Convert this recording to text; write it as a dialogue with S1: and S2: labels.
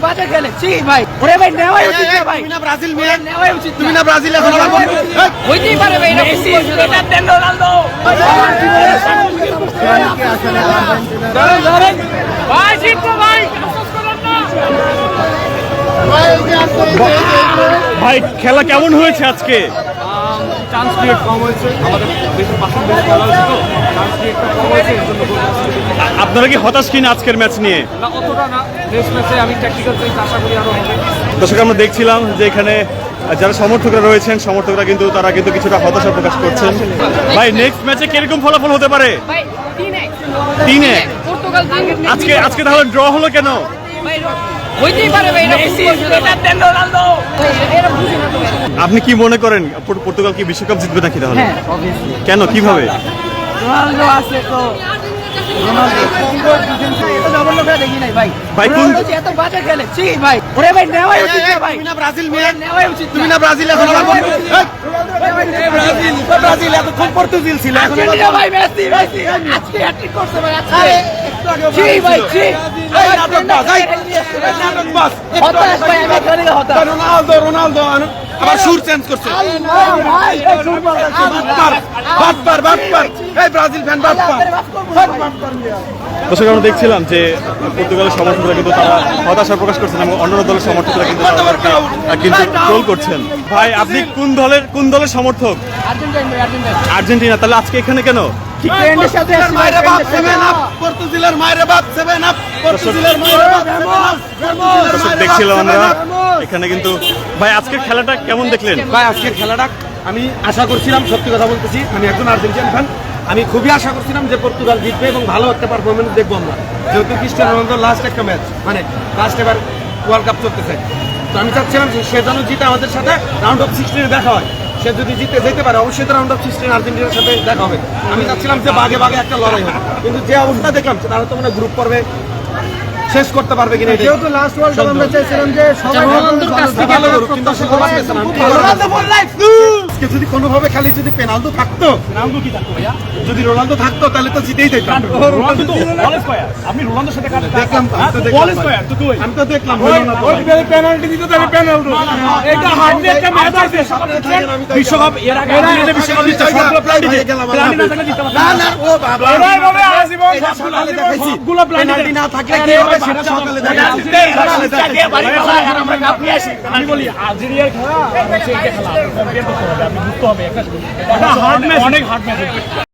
S1: বাজে খেলে ছি ভাই ওরে ভাই নেওয়াই উচিত না ভাই
S2: তুমি না ব্রাজিল মেয়ে
S1: নেওয়াই উচিত
S2: তুমি না ব্রাজিল এখন
S1: হইতেই পারে ভাই মেসি এটা দেন রোনালদো ভাই জিতবো ভাই আফসোস করেন না
S3: ভাই খেলা কেমন হয়েছে আজকে?
S4: চান্স ক্রিয়েট কম হয়েছে, আমাদের দেশের পাশে বেশ খেলা হয়েছে তো চান্স ক্রিয়েটটা কম হয়েছে, এর জন্য গোল হয়েছে।
S3: আপনারা কি হতাশ কিনা আজকের ম্যাচ নিয়ে?
S4: না অতটা না, নেক্সট ম্যাচে আমি ট্যাকটিক্যাল চেঞ্জ আশা করি আরও হবে।
S3: দর্শক আমরা দেখছিলাম যে এখানে যারা সমর্থকরা রয়েছেন সমর্থকরা কিন্তু তারা কিন্তু কিছুটা হতাশা প্রকাশ করছেন। ভাই নেক্সট ম্যাচে কিরকম ফলাফল হতে পারে?
S1: ভাই
S3: 3-1
S1: পর্তুগাল
S3: আজকে তাহলে ড্র হলো কেন?
S1: ভাই হইতেই পারে ভাই মেসি এটা দেন রোনালদো এরা বুঝি না তো
S3: আপনি কি মনে করেন পর্তুগাল কি বিশ্বকাপ জিতবে নাকি তাহলে?
S1: হ্যাঁ অবভিয়াসলি
S3: কেন কিভাবে?
S1: রোনালদো আছে তো দেখি নাই ভাই
S3: ভাই, কোন-
S1: রোনালদো যে এত বাজে খেলে ছি ভাই ওরে ভাই নেওয়াই উচিত না ভাই
S2: তুমি না ব্রাজিল মেয়ে
S1: নেওয়াই উচিত
S2: তুমি না ব্রাজিল এখন ব্রাজিল এতক্ষণ পর্তুগাল ছিল এখন
S1: আর্জেন্টিনা ভাই মেসি মেসি আজকে হ্যাট্রিক করছে ভাই আজকে ছি ভাই ছি হতাশ ভাই আমি এখানে হতাশ
S2: রোনালদো রোনালদো আবার সুর চেঞ্জ করছে
S1: ভাই এই ফুটবল
S2: বাটপার এই ব্রাজিল ফ্যান বাটপার
S3: দর্শক আমরা দেখছিলাম যে পর্তুগালের সমর্থকরা কিন্তু তারা হতাশা প্রকাশ করছেন এবং অন্যান্য দলের সমর্থকরা কিন্তু তাদেরকে কিন্তু ট্রোল করছেন। ভাই আপনি কোন দলের সমর্থক?
S1: আর্জেন্টিনা ভাই আর্জেন্টিনা
S3: আর্জেন্টিনা। তাহলে আজকে এখানে কেন?
S1: কি ট্রেন্ডের সাথে আসছে ভাই
S2: মায়ের বাপ 7 আপ পর্তুগালের মায়ের বাপ 7 আপ পর্তুগালের মায়ের বাপ 7 আপ
S3: দর্শক দেখছিলাম আমরা এখানে কিন্তু। ভাই আজকের খেলাটা কেমন দেখলেন?
S2: ভাই আজকের খেলাটা আমি আশা করছিলাম, সত্যি কথা বলতেছি, আমি একজন আর্জেন্টিনান ফ্যান, আমি খুবই আশা করছিলাম যে পর্তুগাল জিতবে এবং ভালো একটা পারফরমেন্স দেখবো আমরা, যেহেতু ক্রিস্টিয়ানো রোনালদো লাস্ট একটা ম্যাচ মানে লাস্ট এবার ওয়ার্ল্ড কাপ চলতেছে, তো আমি চাচ্ছিলাম যে সে যেন জিতে আমাদের সাথে রাউন্ড অফ 16 দেখা হয়। সে যদি জিতে যেতে পারে অবশ্যই তো রাউন্ড অফ 16 আর্জেন্টিনার সাথে দেখা হবে। আমি চাচ্ছিলাম যে বাগে বাগে একটা লড়াই হবে, কিন্তু যে অবস্থা দেখলাম তারা তো মানে গ্রুপ পর্বে শেষ করতে পারবে কিনা, যেহেতু লাস্ট ওয়ার্ল্ড কাপ আমরা চাইছিলাম যে সবাই
S1: রোনালদোর কাছ থেকে
S2: ভালো করুক, কিন্তু সে পারতেছে না।
S1: রোনালদো ফর লাইফ
S2: আজকে যদি কোনোভাবে খালি যদি পেনাল্টো থাকতো,
S4: রোনালদো কি থাকতো ভাইয়া?
S2: যদি রোনালদো থাকতো তাহলে তো জিতেই যেতাম।
S4: রোনালদো তো অলওয়েজ স্কয়ার, আপনি রোনালদোর সাথে কাজ
S2: দেখলাম তো, আমি তো দেখলাম
S4: অলওয়েজ স্কয়ার তো তুই
S2: আমি তো দেখলাম
S4: পেনাল্টি দিতে তাহলে পেনাল্টি এটা হার্ডলি একটা ম্যাচ আছে বিশ্বকাপ এর আগে আর্জেন্টিনা বিশ্বকাপ জিতছে সবগুলো প্ল্যান্টি প্ল্যান্টি না থাকলে জিততে পারবে
S2: না না ও বাবা
S4: এভাবে আজীবন
S2: এটা সকালে দেখাইছি।
S4: সবগুলো
S2: পেনাল্টি না থাকলে কি হবে সেটা সকালে দেখাইছি।
S4: আমি বলি আর্জেন্টিনার খেলা হচ্ছে এইটা খেলা কম্পেয়ার করতে হবে, আপনি বুঝতে হবে একটা হার্ড ম্যাচ, অনেক হার্ড ম্যাচ।